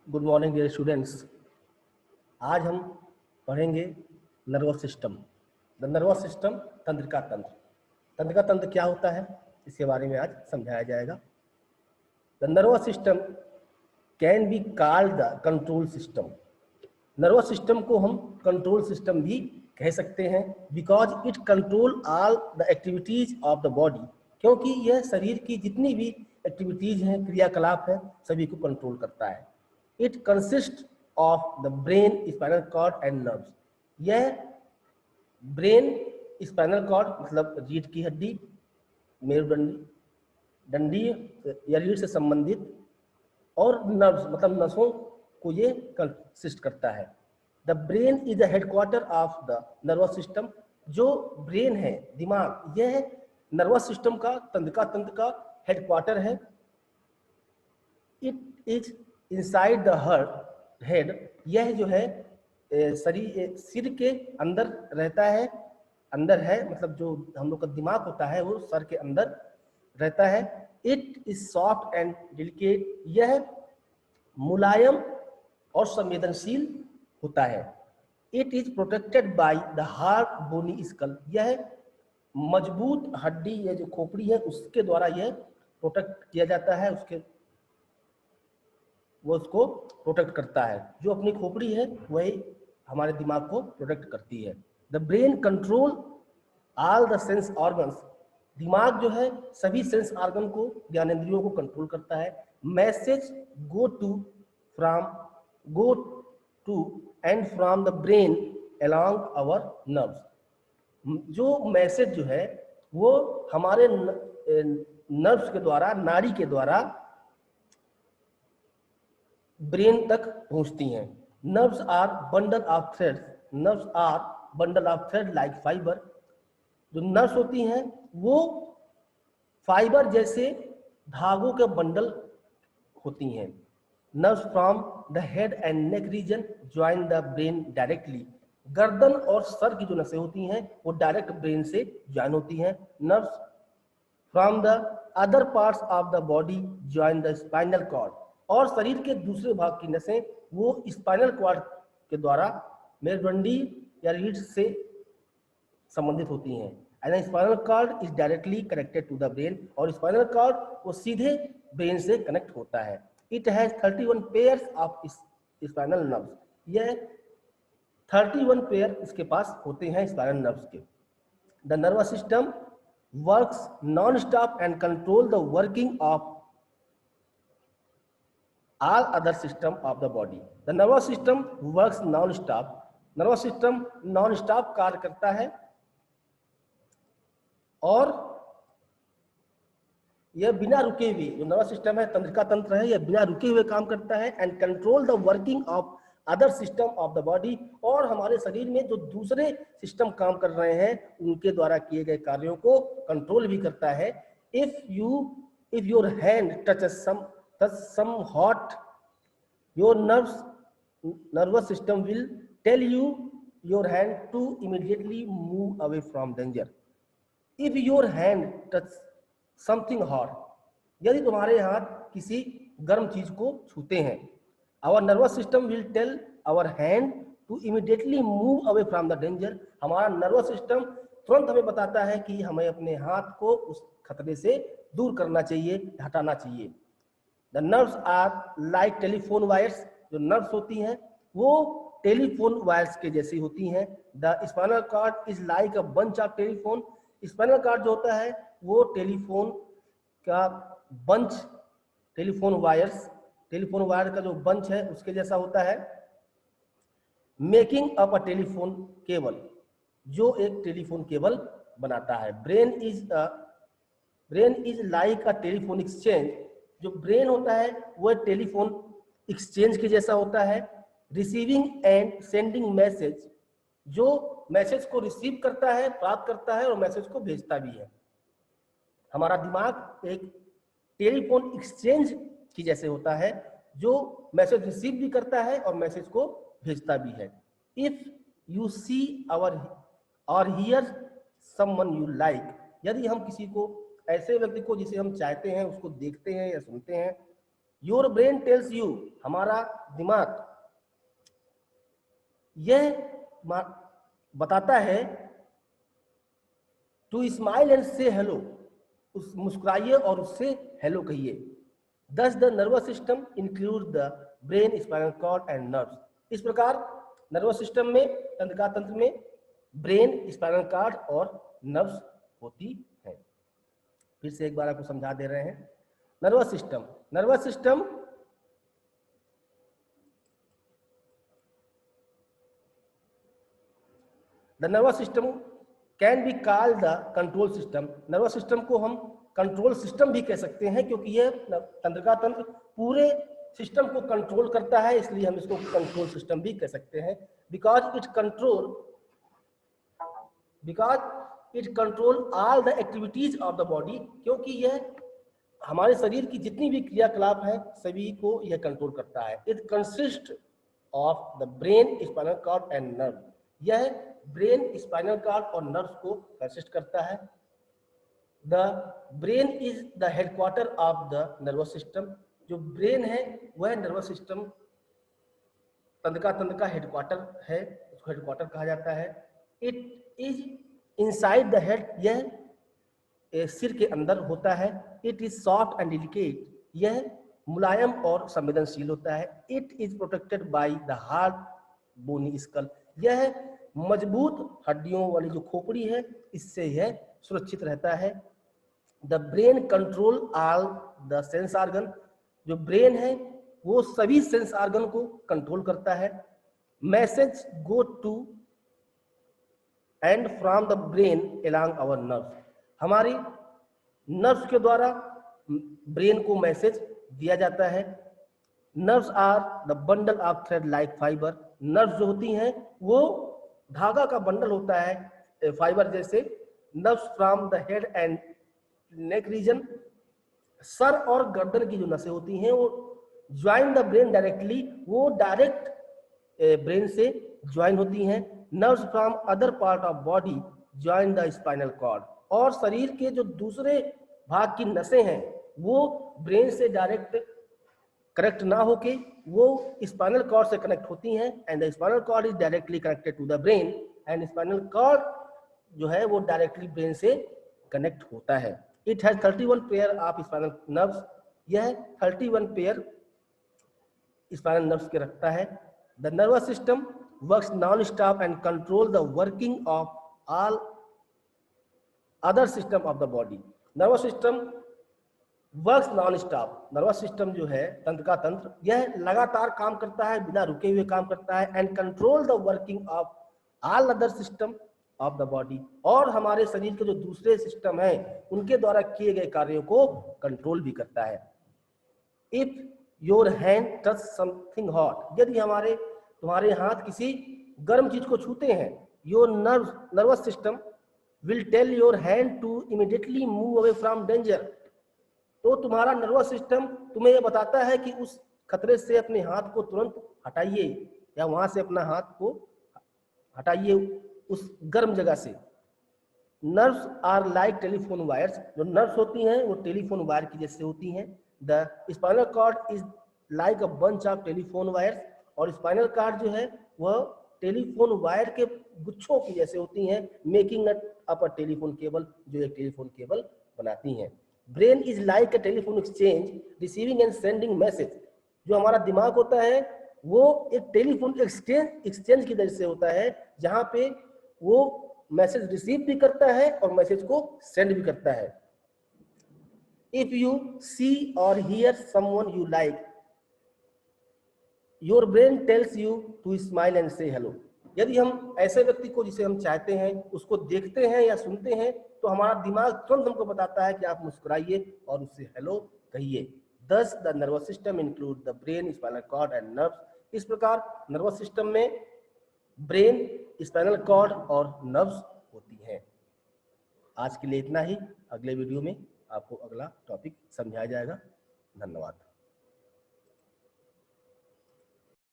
Good morning dear students. आज हम पढ़ेंगे nervous system. The nervous system, तंत्रिका तंत्र। तंत्रिका तंत्र क्या होता है, इसके बारे में आज समझाया जाएगा। The nervous system can be called the control system. Nervous system को हम कंट्रोल सिस्टम भी कह सकते हैं, because it control all the activities of the body, क्योंकि यह शरीर की जितनी भी एक्टिविटीज हैं, क्रियाकलाप हैं, सभी को कंट्रोल करता है। It consist of the brain, spinal cord and nerves. यह ब्रेन, स्पाइनल कॉर्ड मतलब रीढ़ की हड्डी, मेरुदंडी, डंडी या रीढ़ से संबंधित, और नर्व्स मतलब नसों को ये कंसिस्ट करता है। The brain is the headquarter of the nervous system. जो ब्रेन है, दिमाग, यह नर्वस सिस्टम का, तंत्रिका तंत्र का हेडक्वार्टर है। It is inside the head. यह जो है शरीर, सिर के अंदर रहता है, अंदर है, मतलब जो हम लोग का दिमाग होता है वो सर के अंदर रहता है। It is soft and delicate. यह मुलायम और संवेदनशील होता है। It is protected by the hard bony skull. यह मजबूत हड्डी, यह जो खोपड़ी है उसके द्वारा यह प्रोटेक्ट किया जाता है, वो उसको प्रोटेक्ट करता है। जो अपनी खोपड़ी है वही हमारे दिमाग को प्रोटेक्ट करती है। The brain control all the sense organs. दिमाग जो है सभी सेंस ऑर्गन को, ज्ञानेंद्रियों को कंट्रोल करता है। Message go to and from the brain along our nerves. जो मैसेज जो है वो हमारे नर्व्स के द्वारा, नाड़ी के द्वारा ब्रेन तक पहुंचती हैं। Nerves are bundle of threads. Nerves are bundle of thread like fibre. जो नर्व्स होती हैं वो फाइबर जैसे धागों के बंडल होती हैं। Nerves from the head and neck reason join the brain directly. गर्दन और सर की जो नसें होती हैं वो डायरेक्ट ब्रेन से ज्वाइन होती हैं। Nerves from the other parts of the body join the spinal cord. और शरीर के दूसरे भाग की नसें वो स्पाइनल कॉर्ड के द्वारा मेरुदंडी या रीढ़ से संबंधित होती हैं। And spinal cord is directly connected to the brain. और स्पाइनल कॉर्ड वो सीधे ब्रेन से कनेक्ट होता है। It has 31 pairs of spinal nerves. यह 31 पेयर इसके पास होते हैं स्पाइनल नर्व्स के। The nervous system works non-stop and control the working of all other system of the body. The nervous system works non-stop. Nervous system non-stop कार्य करता है और यह बिना रुके हुए, जो नर्वस सिस्टम है, तंत्रिका तंत्र है, यह बिना रुके हुए काम करता है। And control the working of other system of the body. और हमारे शरीर में जो दूसरे सिस्टम काम कर रहे हैं उनके द्वारा किए गए कार्यों को कंट्रोल भी करता है। If your hand touches some hot, your nervous system will tell you your hand to immediately move away from danger. If your hand touch something hot, यदि तुम्हारे हाथ किसी गर्म चीज को छूते हैं, our nervous system will tell our hand to immediately move away from the danger. हमारा नर्वस सिस्टम तुरंत हमें बताता है कि हमें अपने हाथ को उस खतरे से दूर करना चाहिए, हटाना चाहिए। The nerves are like telephone wires. जो नर्व्स होती हैं वो टेलीफोन वायर्स के जैसी होती हैं। The spinal cord is like a bunch of telephone. Spinal cord जो होता है वो टेलीफोन का बंच, टेलीफोन वायर का जो बंच है उसके जैसा होता है। Making up a telephone cable, जो एक टेलीफोन केबल बनाता है। Brain is like a telephone exchange. जो ब्रेन होता है वह टेलीफोन एक्सचेंज के जैसा होता है। रिसीविंग एंड सेंडिंग मैसेज, जो मैसेज को रिसीव करता है, प्राप्त करता है और मैसेज को भेजता भी है। हमारा दिमाग एक टेलीफोन एक्सचेंज की जैसे होता है, जो मैसेज रिसीव भी करता है और मैसेज को भेजता भी है। इफ यू सी और हियर समवन यू लाइक, यदि हम किसी को, ऐसे व्यक्ति को जिसे हम चाहते हैं, उसको देखते हैं या सुनते हैं, योर ब्रेन टेल्स यू, हमारा दिमाग यह बताता है to smile and say hello, उस मुस्कुराइए और उससे हेलो कहिए। Thus the nervous system include the brain, spinal cord and nerves. इस प्रकार नर्वस सिस्टम में, तंत्रिका तंत्र में ब्रेन, स्पाइनल कॉर्ड और नर्व्स होती हैं। फिर से एक बार आपको समझा दे रहे हैं। Nervous system, nervous system the nervous system can be called the control system. Nervous system को हम कंट्रोल सिस्टम भी कह सकते हैं, क्योंकि यह तंत्रिका तंत्र पूरे सिस्टम को कंट्रोल करता है, इसलिए हम इसको कंट्रोल सिस्टम भी कह सकते हैं। Because it control all the activities of the body, क्योंकि यह हमारे शरीर की जितनी भी क्रियाकलाप है सभी को यह कंट्रोल करता है। It consist of the brain, spinal cord and nerve. यह ब्रेन, स्पाइनल कॉर्ड और नर्व्स को कंसिस्ट करता है। The brain is the headquarter of the nervous system. जो ब्रेन है वह नर्वस सिस्टम तंत्रिका तंत्र का हेडक्वार्टर है, उसको हेडक्वार्टर कहा जाता है। It is inside the head, यह सिर के अंदर होता है। It is soft and delicate, यह मुलायम और संवेदनशील होता है। It is protected by the hard bony skull, यह मजबूत हड्डियों वाली जो खोपड़ी है इससे यह सुरक्षित रहता है। The brain control all the sense organ. जो ब्रेन है वो सभी सेंस ऑर्गन को कंट्रोल करता है। Message go to and from the brain along our nerves. हमारी नर्व्स के द्वारा ब्रेन को मैसेज दिया जाता है। Nerves are the bundle of thread like fibre. Nerves जो होती हैं वो धागा का बंडल होता है फाइबर जैसे। Nerves from the head and neck region, सर और गर्दन की जो नसें होती हैं वो ज्वाइन द ब्रेन डायरेक्टली, वो डायरेक्ट ब्रेन से ज्वाइन होती हैं। Nerves from other part of body join the spinal cord. और शरीर के जो दूसरे भाग की नसें हैं वो ब्रेन से डायरेक्ट कनेक्ट ना होके वो स्पाइनल कॉर्ड से कनेक्ट होती हैं। And the spinal cord is directly connected to the brain, and spinal cord जो है वो डायरेक्टली ब्रेन से कनेक्ट होता है। It has 31 pair of spinal nerves. यह 31 पेयर स्पाइनल नर्व्स के रखता है। The nervous system works non stop and control the working of all other system of the body. Nervous system works non stop. Nervous system जो है तंत्रिका तंत्र, यह लगातार काम करता है, बिना रुके हुए काम करता है। And control the working of all other system of the body, और हमारे शरीर के जो दूसरे सिस्टम हैं उनके द्वारा किए गए कार्यों को कंट्रोल भी करता है। If your hand touch something hot, यदि तुम्हारे हाथ किसी गर्म चीज को छूते हैं, your nervous system will tell your hand to immediately move away from danger. तो तुम्हारा नर्वस सिस्टम तुम्हें यह बताता है कि उस खतरे से अपने हाथ को तुरंत हटाइए, या वहां से अपना हाथ को हटाइए उस गर्म जगह से। Nerves are like telephone wires. जो नर्व्स होती हैं वो टेलीफोन वायर की जैसे होती हैं। The spinal cord is like a bunch of telephone wires. और स्पाइनल कॉर्ड जो है वह टेलीफोन वायर के गुच्छों की जैसे होती हैं, making up a telephone cable, जो एक टेलीफोन केबल बनाती हैं। Brain is like a telephone exchange receiving end sending message. जो हमारा दिमाग होता है वो एक टेलीफोन एक्सचेंज की जैसे होता है, जहां पे वो मैसेज रिसीव भी करता है और मैसेज को सेंड भी करता है। इफ यू सी और hear someone you like, your brain tells you to smile and say hello. यदि हम ऐसे व्यक्ति को जिसे हम चाहते हैं उसको देखते हैं या सुनते हैं तो हमारा दिमाग तुरंत हमको बताता है कि आप मुस्कुराइए और उससे हेलो कहिए। Thus the nervous system include the brain, spinal cord and nerves. इस प्रकार नर्वस सिस्टम में ब्रेन, स्पाइनल कॉर्ड और नर्व्स होती हैं। आज के लिए इतना ही। अगले वीडियो में आपको अगला टॉपिक समझाया जाएगा। धन्यवाद।